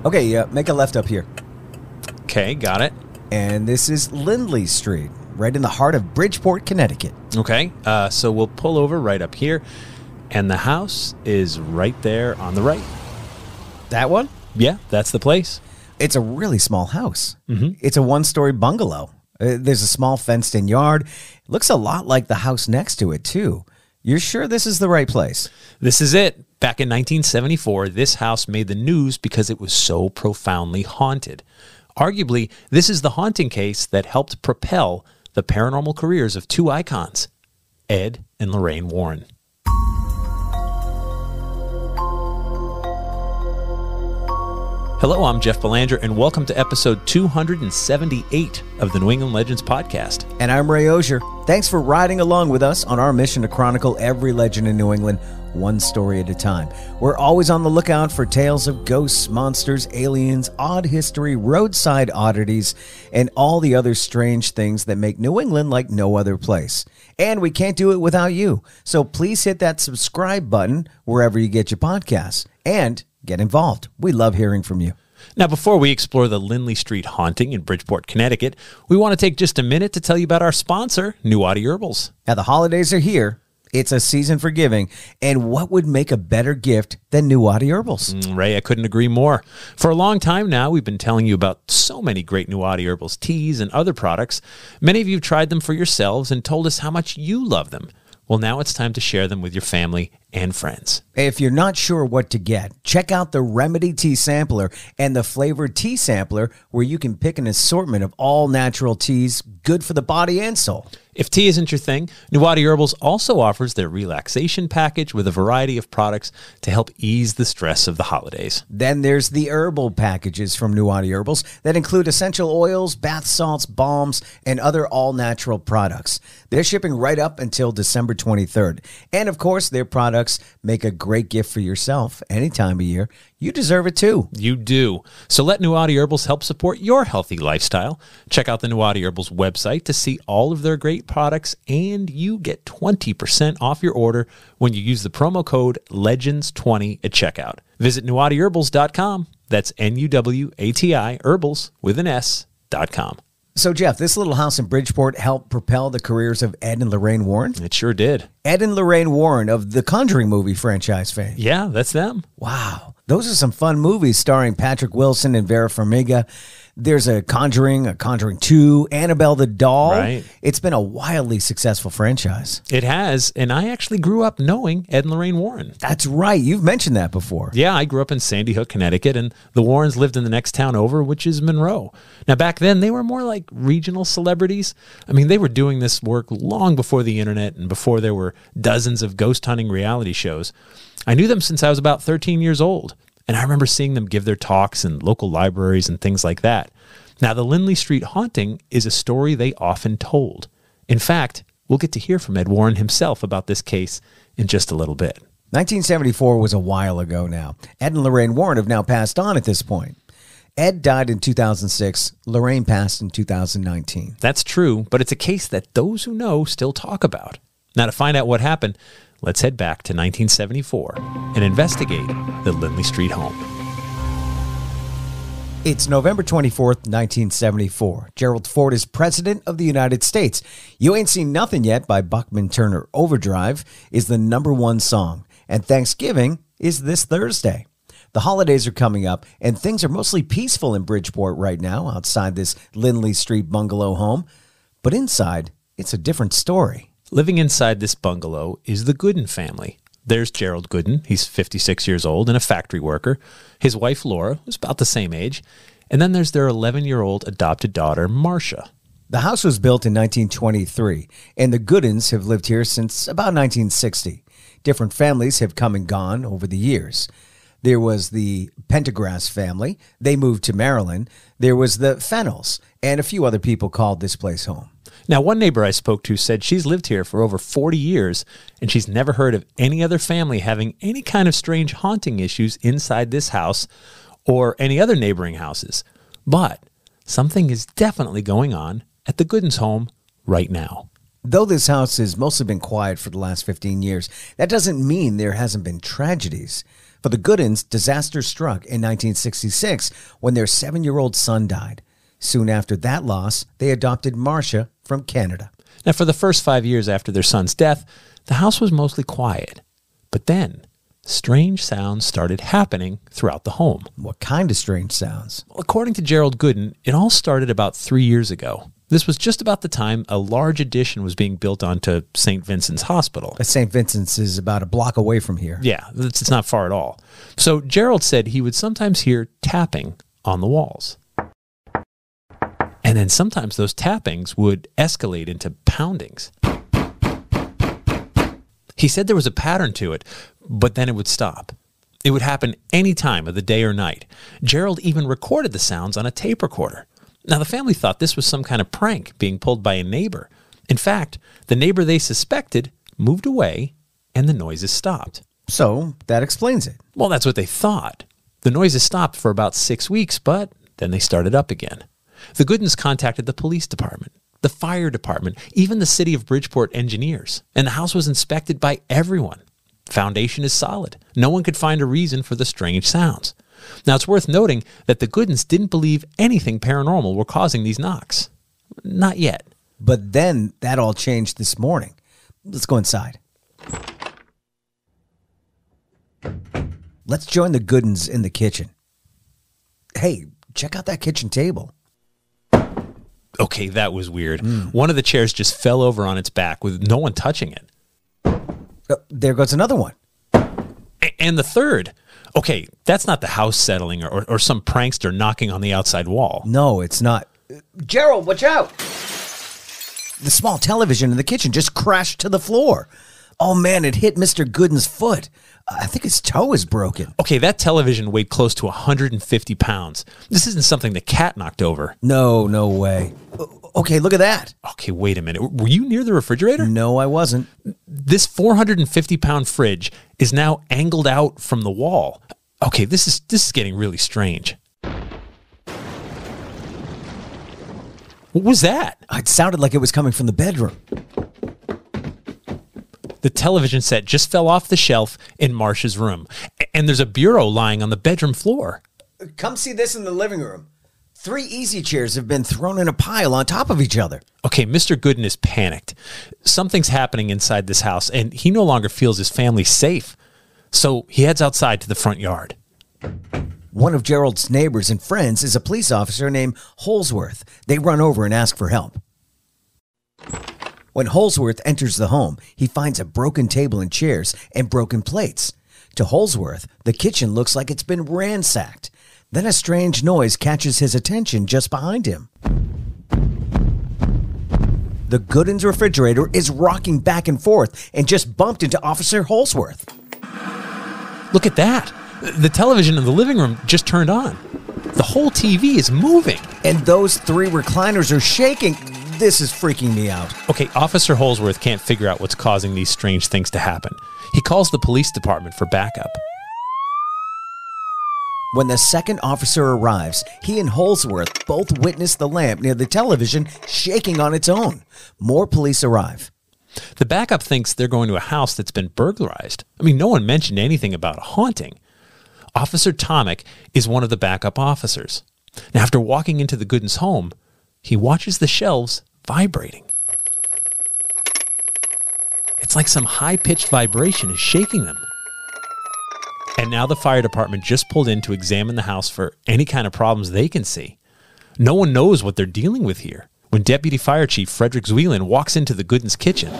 Okay, make a left up here. Okay, got it. And this is Lindley Street, right in the heart of Bridgeport, Connecticut. Okay, so we'll pull over right up here, and the house is right there on the right. That one? Yeah, that's the place. It's a really small house. Mm-hmm. It's a one-story bungalow. There's a small fenced-in yard. It looks a lot like the house next to it, too. You're sure this is the right place? This is it. Back in 1974, this house made the news because it was so profoundly haunted. Arguably, this is the haunting case that helped propel the paranormal careers of two icons, Ed and Lorraine Warren. Hello, I'm Jeff Belanger, and welcome to episode 278 of the New England Legends podcast. And I'm Ray Auger. Thanks for riding along with us on our mission to chronicle every legend in New England, one story at a time. We're always on the lookout for tales of ghosts, monsters, aliens, odd history, roadside oddities, and all the other strange things that make New England like no other place. And we can't do it without you. So please hit that subscribe button wherever you get your podcasts. And get involved. We love hearing from you. Now, before we explore the Lindley Street haunting in Bridgeport, Connecticut, we want to take just a minute to tell you about our sponsor, Nuwadi Herbals. Now, the holidays are here. It's a season for giving, and what would make a better gift than Nuwadi Herbals? Ray, I couldn't agree more. For a long time now, we've been telling you about so many great Nuwadi Herbals teas and other products. Many of you have tried them for yourselves and told us how much you love them. Well, now it's time to share them with your family and friends. If you're not sure what to get, check out the Remedy Tea Sampler and the Flavored Tea Sampler, where you can pick an assortment of all natural teas, good for the body and soul. If tea isn't your thing, Nuwadi Herbals also offers their relaxation package with a variety of products to help ease the stress of the holidays. Then there's the herbal packages from Nuwadi Herbals that include essential oils, bath salts, balms, and other all-natural products. They're shipping right up until December 23rd. And of course, their products make a great gift for yourself any time of year. You deserve it too. You do. So let Nuwadi Herbals help support your healthy lifestyle. Check out the Nuwadi Herbals website to see all of their great products, and you get 20% off your order when you use the promo code LEGENDS20 at checkout. Visit nuwadiherbals.com. That's Nuwati herbals with an S.com. So, Jeff, this little house in Bridgeport helped propel the careers of Ed and Lorraine Warren? It sure did. Ed and Lorraine Warren of the Conjuring movie franchise fame. Yeah, that's them. Wow. Those are some fun movies starring Patrick Wilson and Vera Farmiga. There's a Conjuring 2, Annabelle the Doll. Right. It's been a wildly successful franchise. It has, and I actually grew up knowing Ed and Lorraine Warren. That's right. You've mentioned that before. Yeah, I grew up in Sandy Hook, Connecticut, and the Warrens lived in the next town over, which is Monroe. Now, back then, they were more like regional celebrities. I mean, they were doing this work long before the internet and before there were dozens of ghost hunting reality shows. I knew them since I was about 13 years old. And I remember seeing them give their talks in local libraries and things like that. Now, the Lindley Street haunting is a story they often told. In fact, we'll get to hear from Ed Warren himself about this case in just a little bit. 1974 was a while ago now. Ed and Lorraine Warren have now passed on at this point. Ed died in 2006. Lorraine passed in 2019. That's true, but it's a case that those who know still talk about. Now, to find out what happened, let's head back to 1974 and investigate the Lindley Street home. It's November 24th, 1974. Gerald Ford is President of the United States. You Ain't Seen Nothing Yet by Buckman Turner Overdrive is the #1 song, and Thanksgiving is this Thursday. The holidays are coming up, and things are mostly peaceful in Bridgeport right now outside this Lindley Street bungalow home. But inside, it's a different story. Living inside this bungalow is the Gooden family. There's Gerald Gooden. He's 56 years old and a factory worker. His wife, Laura, is about the same age. And then there's their 11-year-old adopted daughter, Marcia. The house was built in 1923, and the Goodens have lived here since about 1960. Different families have come and gone over the years. There was the Pendergrass family. They moved to Maryland. There was the Fennels, and a few other people called this place home. Now, one neighbor I spoke to said she's lived here for over 40 years, and she's never heard of any other family having any kind of strange haunting issues inside this house or any other neighboring houses. But something is definitely going on at the Goodens home right now. Though this house has mostly been quiet for the last 15 years, that doesn't mean there hasn't been tragedies. For For the Goodins, disaster struck in 1966 when their 7-year-old son died. Soon after that loss, they adopted Marcia from Canada. Now, for the first 5 years after their son's death, the house was mostly quiet. But then, strange sounds started happening throughout the home. What kind of strange sounds? Well, according to Gerald Gooden, it all started about 3 years ago. This was just about the time a large addition was being built onto St. Vincent's Hospital. St. Vincent's is about a block away from here. Yeah, it's not far at all. So Gerald said he would sometimes hear tapping on the walls. And then sometimes those tappings would escalate into poundings. He said there was a pattern to it, but then it would stop. It would happen any time of the day or night. Gerald even recorded the sounds on a tape recorder. Now, the family thought this was some kind of prank being pulled by a neighbor. In fact, the neighbor they suspected moved away and the noises stopped. So that explains it. Well, that's what they thought. The noises stopped for about 6 weeks, but then they started up again. The Goodins contacted the police department, the fire department, even the city of Bridgeport engineers, and the house was inspected by everyone. Foundation is solid. No one could find a reason for the strange sounds. Now, it's worth noting that the Goodins didn't believe anything paranormal were causing these knocks. Not yet. But then that all changed this morning. Let's go inside. Let's join the Goodins in the kitchen. Hey, check out that kitchen table. Okay, that was weird. One of the chairs just fell over on its back with no one touching it. There goes another one. And the third. Okay, that's not the house settling or some prankster knocking on the outside wall. No, it's not. Gerald, watch out! The small television in the kitchen just crashed to the floor. Oh man, it hit Mr. Goodin's foot. I think his toe is broken. Okay, that television weighed close to 150 pounds. This isn't something the cat knocked over. No way. Okay, look at that. Okay, wait a minute. Were you near the refrigerator? No, I wasn't. This 450-pound fridge is now angled out from the wall. Okay, this is getting really strange. What was that? It sounded like it was coming from the bedroom. The television set just fell off the shelf in Marcia's room, and there's a bureau lying on the bedroom floor. Come see this in the living room. 3 easy chairs have been thrown in a pile on top of each other. Okay, Mr. Gooden is panicked. Something's happening inside this house, and he no longer feels his family safe. So he heads outside to the front yard. One of Gerald's neighbors and friends is a police officer named Holsworth. They run over and ask for help. When Holsworth enters the home, he finds a broken table and chairs and broken plates. To Holsworth, the kitchen looks like it's been ransacked. Then a strange noise catches his attention just behind him. The Goodins' refrigerator is rocking back and forth and just bumped into Officer Holsworth. Look at that. The television in the living room just turned on. The whole TV is moving. And those 3 recliners are shaking. This is freaking me out. Okay, Officer Holsworth can't figure out what's causing these strange things to happen. He calls the police department for backup. When the second officer arrives, he and Holsworth both witness the lamp near the television shaking on its own. More police arrive. The backup thinks they're going to a house that's been burglarized. I mean, no one mentioned anything about a haunting. Officer Tomic is one of the backup officers. Now, after walking into the Goodins' home, he watches the shelves vibrating. It's like some high-pitched vibration is shaking them. And now the fire department just pulled in to examine the house for any kind of problems they can see. No one knows what they're dealing with here. When Deputy Fire Chief Frederick Zweeland walks into the Goodins' kitchen,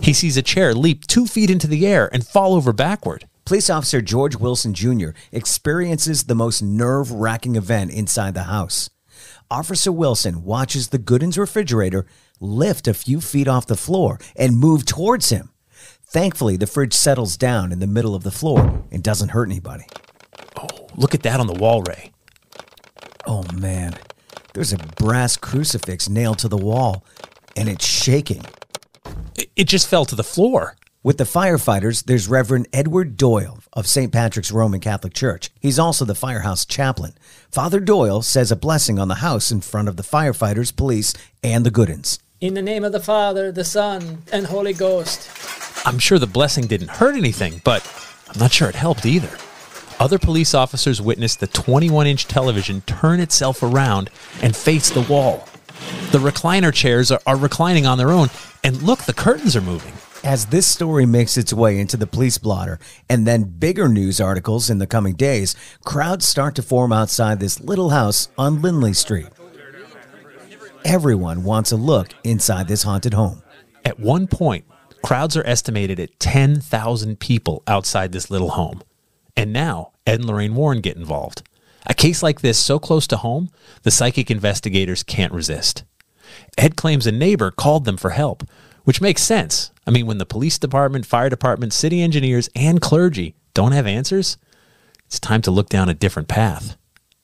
he sees a chair leap 2 feet into the air and fall over backward. Police Officer George Wilson Jr. experiences the most nerve-wracking event inside the house. Officer Wilson watches the Goodins' refrigerator lift a few feet off the floor and move towards him. Thankfully, the fridge settles down in the middle of the floor and doesn't hurt anybody. Oh, look at that on the wall, Ray. Oh, man. There's a brass crucifix nailed to the wall, and it's shaking. It just fell to the floor. With the firefighters, there's Reverend Edward Doyle of St. Patrick's Roman Catholic Church. He's also the firehouse chaplain. Father Doyle says a blessing on the house in front of the firefighters, police, and the Goodins. In the name of the Father, the Son, and Holy Ghost. I'm sure the blessing didn't hurt anything, but I'm not sure it helped either. Other police officers witnessed the 21-inch television turn itself around and face the wall. The recliner chairs are reclining on their own, and look, the curtains are moving. As this story makes its way into the police blotter and then bigger news articles in the coming days, crowds start to form outside this little house on Lindley Street. Everyone wants a look inside this haunted home. At one point, crowds are estimated at 10,000 people outside this little home. And now, Ed and Lorraine Warren get involved. A case like this so close to home, the psychic investigators can't resist. Ed claims a neighbor called them for help, which makes sense. I mean, when the police department, fire department, city engineers, and clergy don't have answers, it's time to look down a different path.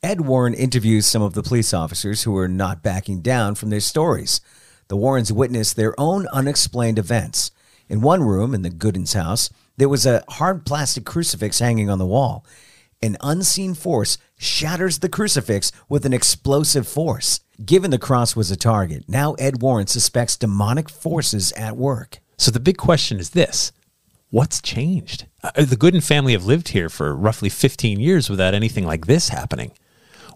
Ed Warren interviews some of the police officers who are not backing down from their stories. The Warrens witnessed their own unexplained events. In one room in the Goodins house, there was a hard plastic crucifix hanging on the wall. An unseen force shatters the crucifix with an explosive force. Given the cross was a target, now Ed Warren suspects demonic forces at work. So the big question is this: what's changed? The Gooden family have lived here for roughly 15 years without anything like this happening.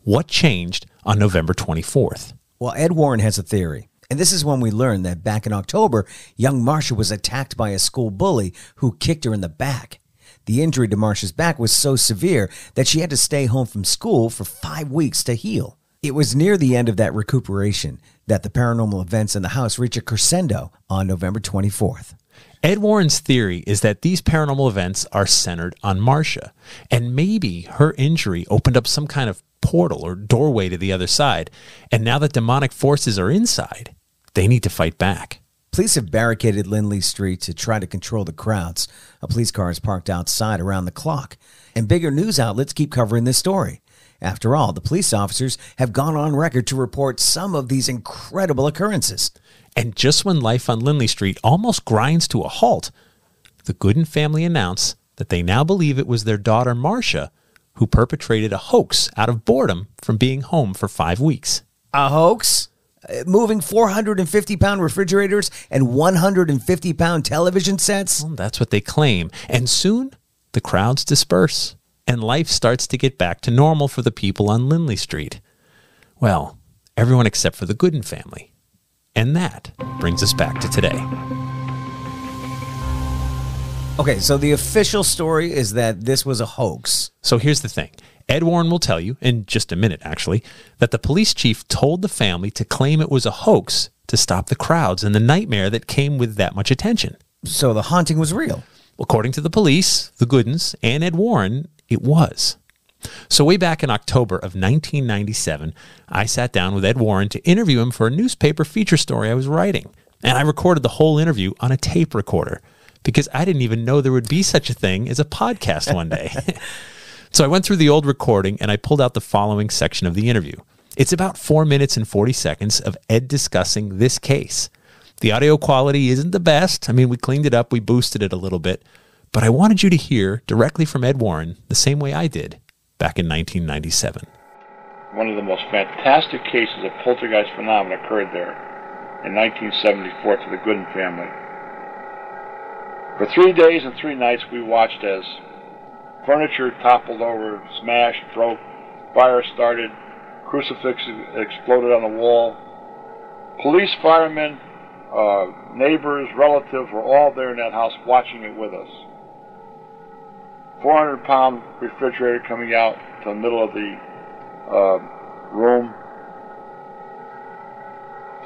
What changed on November 24th? Well, Ed Warren has a theory. And this is when we learned that back in October, young Marcia was attacked by a school bully who kicked her in the back. The injury to Marcia's back was so severe that she had to stay home from school for 5 weeks to heal. It was near the end of that recuperation that the paranormal events in the house reach a crescendo on November 24th. Ed Warren's theory is that these paranormal events are centered on Marcia, and maybe her injury opened up some kind of portal or doorway to the other side, and now that demonic forces are inside, they need to fight back. Police have barricaded Lindley Street to try to control the crowds. A police car is parked outside around the clock, and bigger news outlets keep covering this story. After all, the police officers have gone on record to report some of these incredible occurrences. And just when life on Lindley Street almost grinds to a halt, the Gooden family announced that they now believe it was their daughter Marcia who perpetrated a hoax out of boredom from being home for 5 weeks. A hoax? Moving 450-pound refrigerators and 150-pound television sets? Well, that's what they claim. And soon, the crowds disperse, and life starts to get back to normal for the people on Lindley Street. Well, everyone except for the Gooden family. And that brings us back to today. Okay, so the official story is that this was a hoax. So here's the thing. Ed Warren will tell you, in just a minute actually, that the police chief told the family to claim it was a hoax to stop the crowds and the nightmare that came with that much attention. So the haunting was real. According to the police, the Goodens, and Ed Warren, it was. So way back in October of 1997, I sat down with Ed Warren to interview him for a newspaper feature story I was writing. And I recorded the whole interview on a tape recorder because I didn't even know there would be such a thing as a podcast one day. So I went through the old recording and I pulled out the following section of the interview. It's about 4 minutes and 40 seconds of Ed discussing this case. The audio quality isn't the best. I mean, we cleaned it up, we boosted it a little bit, but I wanted you to hear directly from Ed Warren the same way I did back in 1997. One of the most fantastic cases of poltergeist phenomena occurred there in 1974 to the Gooden family. For 3 days and 3 nights we watched as furniture toppled over, smashed, broke, fire started, crucifix exploded on the wall. Police, firemen, neighbors, relatives were all there in that house watching it with us. 400-pound refrigerator coming out to the middle of the room.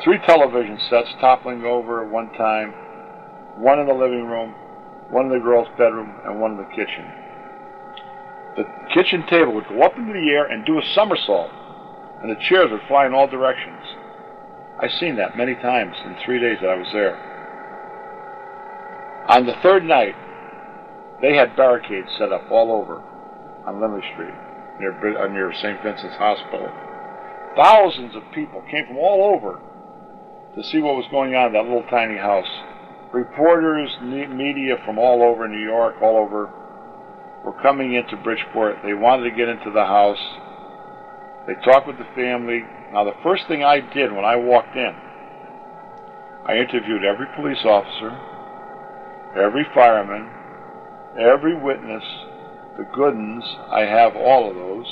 3 television sets toppling over at one time. 1 in the living room, 1 in the girls' bedroom, and 1 in the kitchen. The kitchen table would go up into the air and do a somersault, and the chairs would fly in all directions. I've seen that many times in 3 days that I was there. On the 3rd night, they had barricades set up all over on Lindley Street, near St. Vincent's Hospital. Thousands of people came from all over to see what was going on in that little tiny house. Reporters, media from all over New York, all over, were coming into Bridgeport. They wanted to get into the house. They talked with the family. Now, the first thing I did when I walked in, I interviewed every police officer, every fireman, every witness, the Goodens. I have all of those.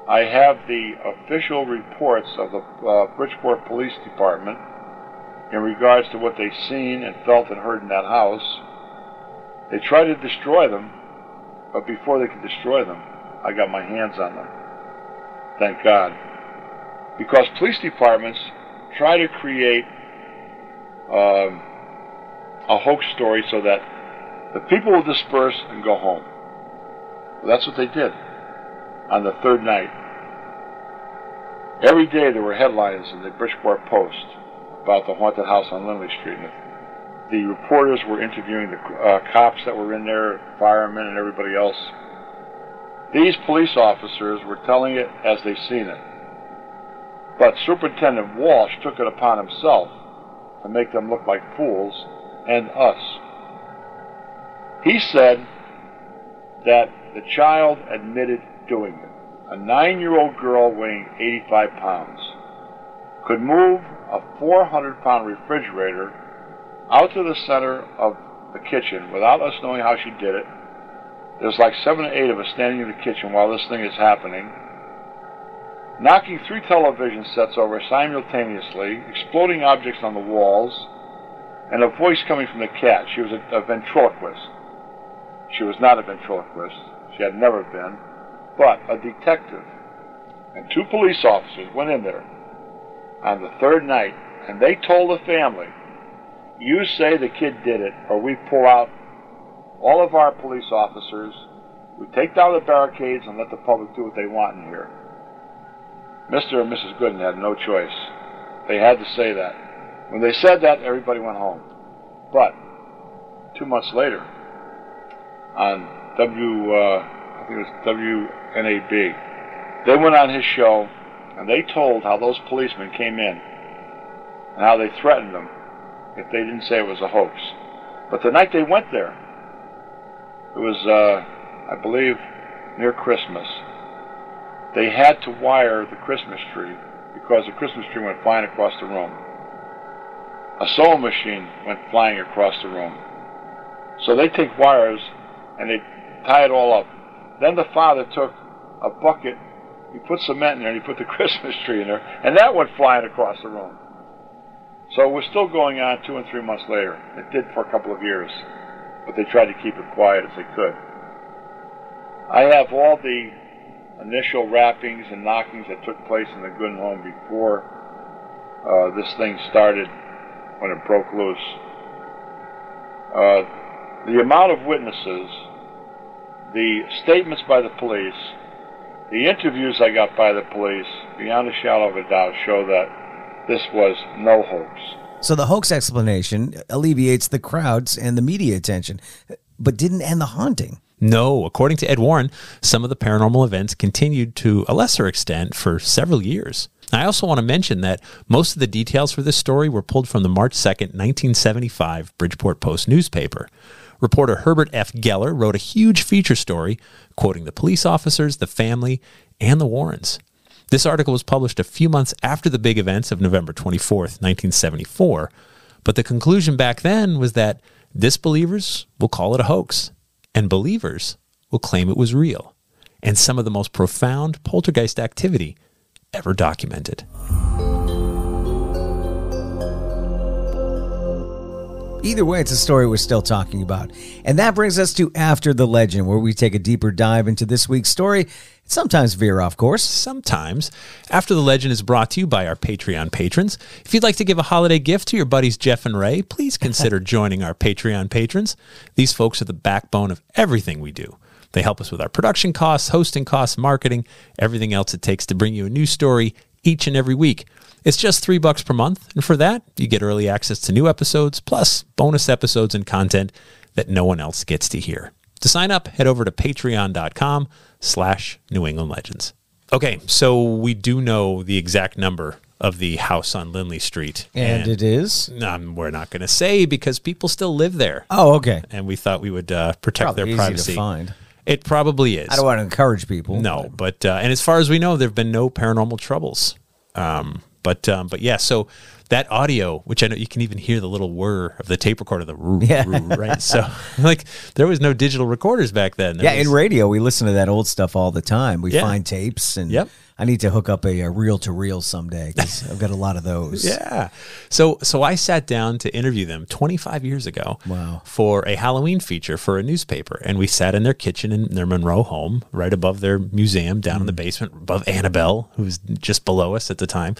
I have the official reports of the Bridgeport Police Department in regards to what they've seen and felt and heard in that house. They tried to destroy them, but before they could destroy them, I got my hands on them. Thank God. Because police departments try to create a hoax story so that the people will disperse and go home. Well, that's what they did on the third night. Every day there were headlines in the Bridgeport Post about the haunted house on Lindley Street. And the reporters were interviewing the cops that were in there, firemen and everybody else. These police officers were telling it as they seen it. But Superintendent Walsh took it upon himself to make them look like fools, and us. He said that the child admitted doing it. A 9-year-old girl weighing 85 pounds could move a 400-pound refrigerator out to the center of the kitchen without us knowing how she did it. There's like 7 or 8 of us standing in the kitchen while this thing is happening, knocking 3 television sets over simultaneously, exploding objects on the walls, and a voice coming from the cat. She was a ventriloquist. She was not a ventriloquist. She had never been. But a detective and 2 police officers went in there on the third night, and they told the family, you say the kid did it, or we pull out all of our police officers, we take down the barricades and let the public do what they want in here. Mr. and Mrs. Gooden had no choice. They had to say that. When they said that, everybody went home. But 2 months later, on I think it was WNAB, they went on his show and they told how those policemen came in and how they threatened them if they didn't say it was a hoax. But the night they went there, it was, I believe, near Christmas. They had to wire the Christmas tree because the Christmas tree went flying across the room. A sewing machine went flying across the room. So they take wires and they tie it all up. Then the father took a bucket, he put cement in there and he put the Christmas tree in there, and that went flying across the room. So it was still going on 2 and 3 months later. It did for a couple of years, but they tried to keep it quiet as they could. I have all the initial rappings and knockings that took place in the Gooden home before this thing started, when it broke loose. The amount of witnesses, the statements by the police, the interviews I got by the police, beyond a shadow of a doubt, show that this was no hoax. So the hoax explanation alleviates the crowds and the media attention, but didn't end the haunting. No, according to Ed Warren, some of the paranormal events continued to a lesser extent for several years. I also want to mention that most of the details for this story were pulled from the March 2nd, 1975 Bridgeport Post newspaper. Reporter Herbert F. Geller wrote a huge feature story quoting the police officers, the family, and the Warrens. This article was published a few months after the big events of November 24th, 1974, but the conclusion back then was that disbelievers will call it a hoax, and believers will claim it was real, and some of the most profound poltergeist activity ever documented. Either way, it's a story we're still talking about. And that brings us to After the Legend, where we take a deeper dive into this week's story. Sometimes veer off course. Sometimes. After the Legend is brought to you by our Patreon patrons. If you'd like to give a holiday gift to your buddies Jeff and Ray, please consider joining our Patreon patrons. These folks are the backbone of everything we do. They help us with our production costs, hosting costs, marketing, everything else it takes to bring you a new story each and every week. It's just $3 per month, and for that, you get early access to new episodes, plus bonus episodes and content that no one else gets to hear. To sign up, head over to patreon.com/New England Legends. Okay, so we do know the exact number of the house on Lindley Street. And it is? We're not going to say because people still live there. Oh, okay. And we thought we would protect Probably their easy privacy. to find. It probably is. I don't want to encourage people. No, but and as far as we know, there have been no paranormal troubles. But yeah, so that audio, which I know you can even hear the little whir of the tape recorder, the Yeah. right? So like there was no digital recorders back then. Yeah, in radio, we listen to that old stuff all the time. We find tapes, and I need to hook up a reel-to-reel someday because I've got a lot of those. Yeah. So I sat down to interview them 25 years ago for a Halloween feature for a newspaper. And we sat in their kitchen in their Monroe home, right above their museum, down in the basement, above Annabelle, who was just below us at the time.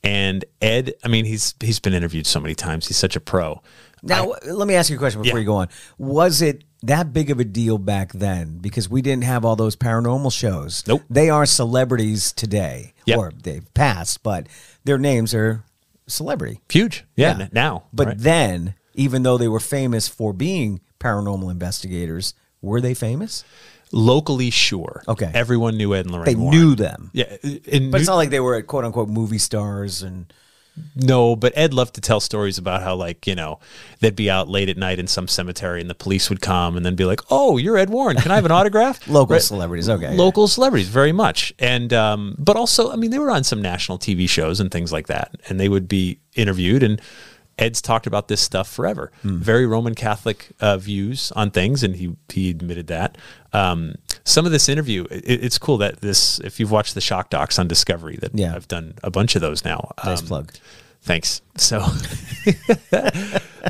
And Ed, I mean, he's been interviewed so many times. He's such a pro. Now, let me ask you a question before you go on. Was it that big of a deal back then? Because we didn't have all those paranormal shows. Nope. They are celebrities today. Yep. Or they've passed, but their names are celebrity. Huge. Yeah. Now. But then, even though they were famous for being paranormal investigators, were they famous? Locally, sure. Okay. Everyone knew Ed and Lorraine They Warren. knew them. Yeah. But it's not like they were quote unquote movie stars and... No, but Ed loved to tell stories about how, like, you know, they'd be out late at night in some cemetery and the police would come and then be like, "Oh, you're Ed Warren. Can I have an autograph?" Local celebrities, okay. Local celebrities, very much. And, but also, I mean, they were on some national TV shows and things like that, and they would be interviewed, and Ed's talked about this stuff forever. Very Roman Catholic views on things, and he admitted that. Some of this interview, it's cool that this, if you've watched the Shock Docs on Discovery, that I've done a bunch of those now. Nice plug. Thanks. So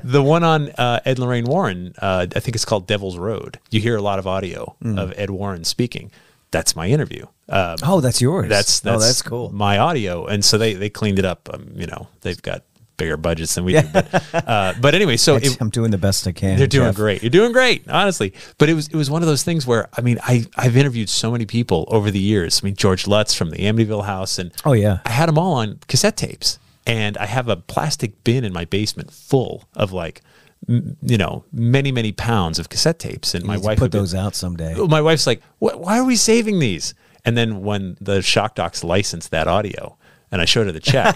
the one on Ed and Lorraine Warren, I think it's called Devil's Road. You hear a lot of audio of Ed Warren speaking. That's my interview. That's yours. That's cool. My audio. And so they cleaned it up. You know, they've got bigger budgets than we do. But anyway, so I'm doing the best I can. They're doing Jeff. great. You're doing great, honestly. But it was one of those things where, I mean, I've interviewed so many people over the years. I mean, George Lutz from the Amityville house, and I had them all on cassette tapes. And I have a plastic bin in my basement full of, like, you know, many, many pounds of cassette tapes. And my wife put those out someday. My wife's like, why are we saving these? And then when the Shock Docs licensed that audio, and I showed her the check,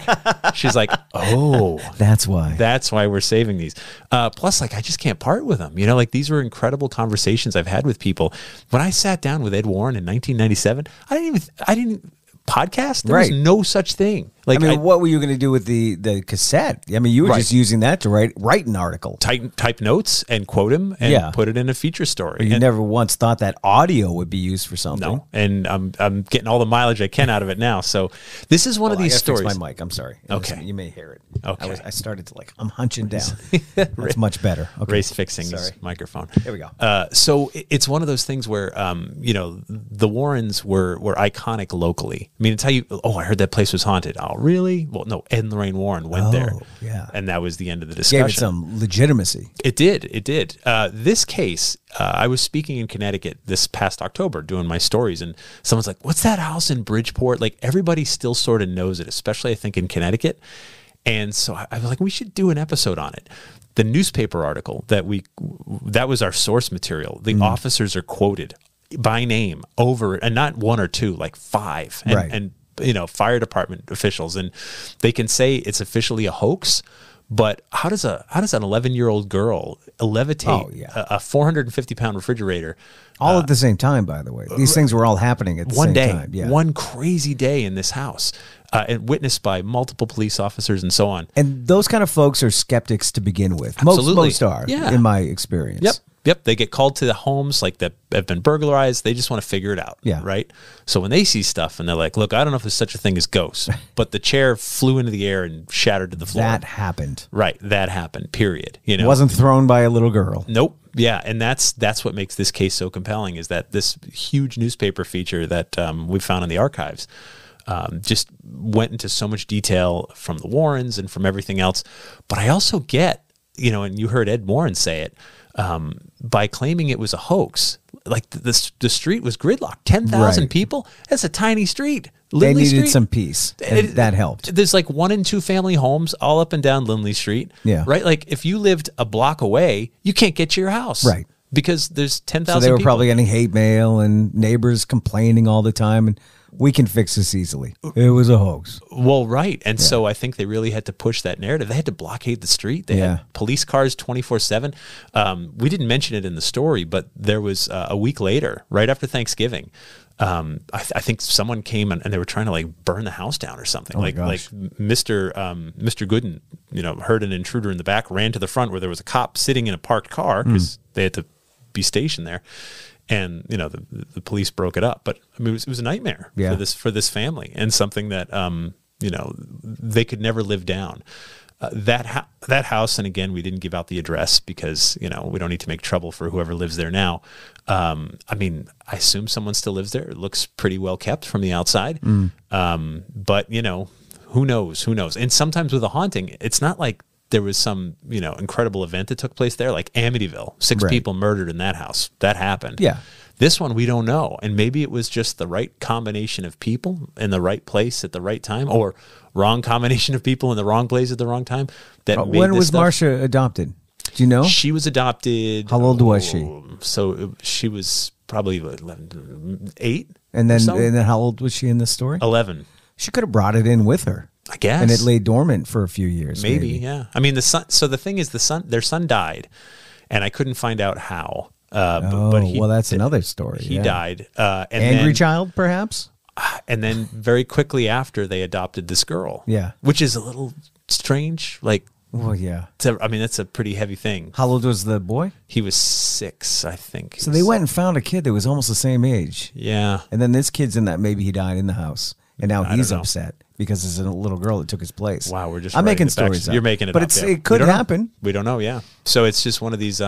she's like, "Oh, that's why we're saving these." Plus, like, I just can't part with them. You know, like, these were incredible conversations I've had with people. When I sat down with Ed Warren in 1997, I didn't podcast. There was no such thing. Like, I mean, what were you going to do with the cassette? I mean, you were just using that to write an article, type notes and quote him and put it in a feature story. But you never once thought that audio would be used for something. No, and I'm getting all the mileage I can out of it now. So this is one of these stories. Fix my mic. I'm sorry. Okay, you may hear it. Okay, I started to I'm hunching down. That's much better. Okay. Race fixing his microphone. There we go. So it's one of those things where you know, the Warrens were iconic locally. I mean, it's how you. Oh, I heard that place was haunted. Oh, really? Well, no. Ed and Lorraine Warren went there. Yeah, and that was the end of the discussion. Gave it some legitimacy. It did. This case, I was speaking in Connecticut this past October doing my stories, and someone's like, "What's that house in Bridgeport?" Like, everybody still sort of knows it, especially I think in Connecticut. And so I was like, we should do an episode on it. The newspaper article that was our source material. The officers are quoted by name over, and not one or two, like five, and you know, fire department officials, and they can say it's officially a hoax. But how does an 11-year-old girl levitate a 450-pound refrigerator? All at the same time, by the way. These things were all happening at the same time. Yeah. One crazy day in this house, and witnessed by multiple police officers and so on. And those kind of folks are skeptics to begin with. Absolutely. Most are, in my experience. Yep. They get called to the homes like that have been burglarized. They just want to figure it out. Yeah. Right. So when they see stuff and they're like, "Look, I don't know if there's such a thing as ghosts, but the chair flew into the air and shattered to the floor." That happened. Right. That happened. Period. You know, it wasn't thrown by a little girl. Nope. Yeah. And that's what makes this case so compelling, is that this huge newspaper feature that we found in the archives just went into so much detail from the Warrens and from everything else. But I also get, you know, and you heard Ed Warren say it, by claiming it was a hoax, like the street was gridlocked. 10,000 people. That's a tiny street. Lindley They needed Street, some peace. And that helped. There's like 1 and 2 family homes all up and down Lindley Street. Yeah. Right. Like, if you lived a block away, you can't get to your house. Right. Because there's 10,000 So they were people. probably getting hate mail and neighbors complaining all the time. And we can fix this easily. It was a hoax. Well, right. And so I think they really had to push that narrative. They had to blockade the street. They had police cars 24/7. We didn't mention it in the story, but there was a week later, right after Thanksgiving, I think someone came and they were trying to like burn the house down or something. Oh like Mr. Gooden, heard an intruder in the back, ran to the front where there was a cop sitting in a parked car because they had to be stationed there. And the police broke it up, but I mean it was a nightmare for this family, and something that they could never live down. That house, and again, we didn't give out the address because we don't need to make trouble for whoever lives there now. I mean, I assume someone still lives there. It looks pretty well kept from the outside, but who knows? Who knows? And sometimes with a haunting, it's not like there was some, incredible event that took place there, like Amityville, 6 people murdered in that house. That happened. Yeah. This one, we don't know. And maybe it was just the right combination of people in the right place at the right time, or wrong combination of people in the wrong place at the wrong time. When was Marcia adopted? Do you know? She was adopted. How old was she? So she was probably 8. And then how old was she in this story? 11. She could have brought it in with her. I guess. And it lay dormant for a few years. Maybe. Yeah. I mean, so the thing is, their son died, and I couldn't find out how. But that's another story. He died. Angry child, perhaps? And then very quickly after, they adopted this girl. Yeah. Which is a little strange. Like, well, yeah. That's a pretty heavy thing. How old was the boy? He was 6, I think. So they went and found a kid that was almost the same age. Yeah. And then this kid's in that, maybe he died in the house. And now he's upset because there's a little girl that took his place. Wow, we're just I'm making stories up. You're making it but up. But it could happen. We don't know, yeah. So it's just one of these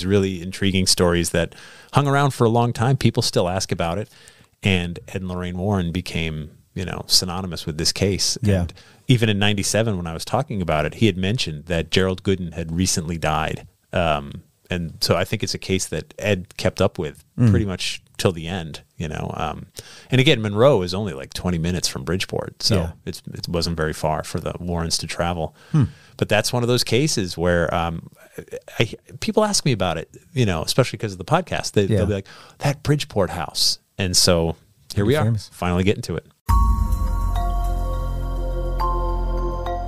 really intriguing stories that hung around for a long time. People still ask about it. And Ed and Lorraine Warren became, synonymous with this case. Yeah. And even in 97, when I was talking about it, he had mentioned that Gerald Gooden had recently died. And so I think it's a case that Ed kept up with pretty much till the end, And again, Monroe is only like 20 minutes from Bridgeport, so it wasn't very far for the Warrens to travel. But that's one of those cases where people ask me about it, especially because of the podcast. They'll be like, that Bridgeport house. And so here we are, finally getting to it.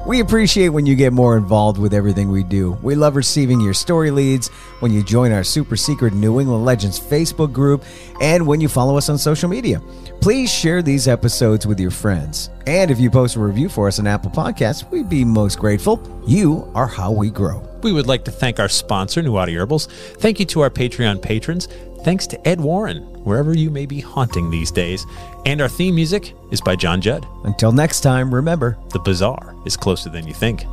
We appreciate when you get more involved with everything we do. We love receiving your story leads, when you join our super secret New England Legends Facebook group, and when you follow us on social media. Please share these episodes with your friends. And if you post a review for us on Apple Podcasts, we'd be most grateful. You are how we grow. We would like to thank our sponsor, New Audi Herbals. Thank you to our Patreon patrons. Thanks to Ed Warren, wherever you may be haunting these days. And our theme music is by John Judd. Until next time, remember, the bizarre is closer than you think.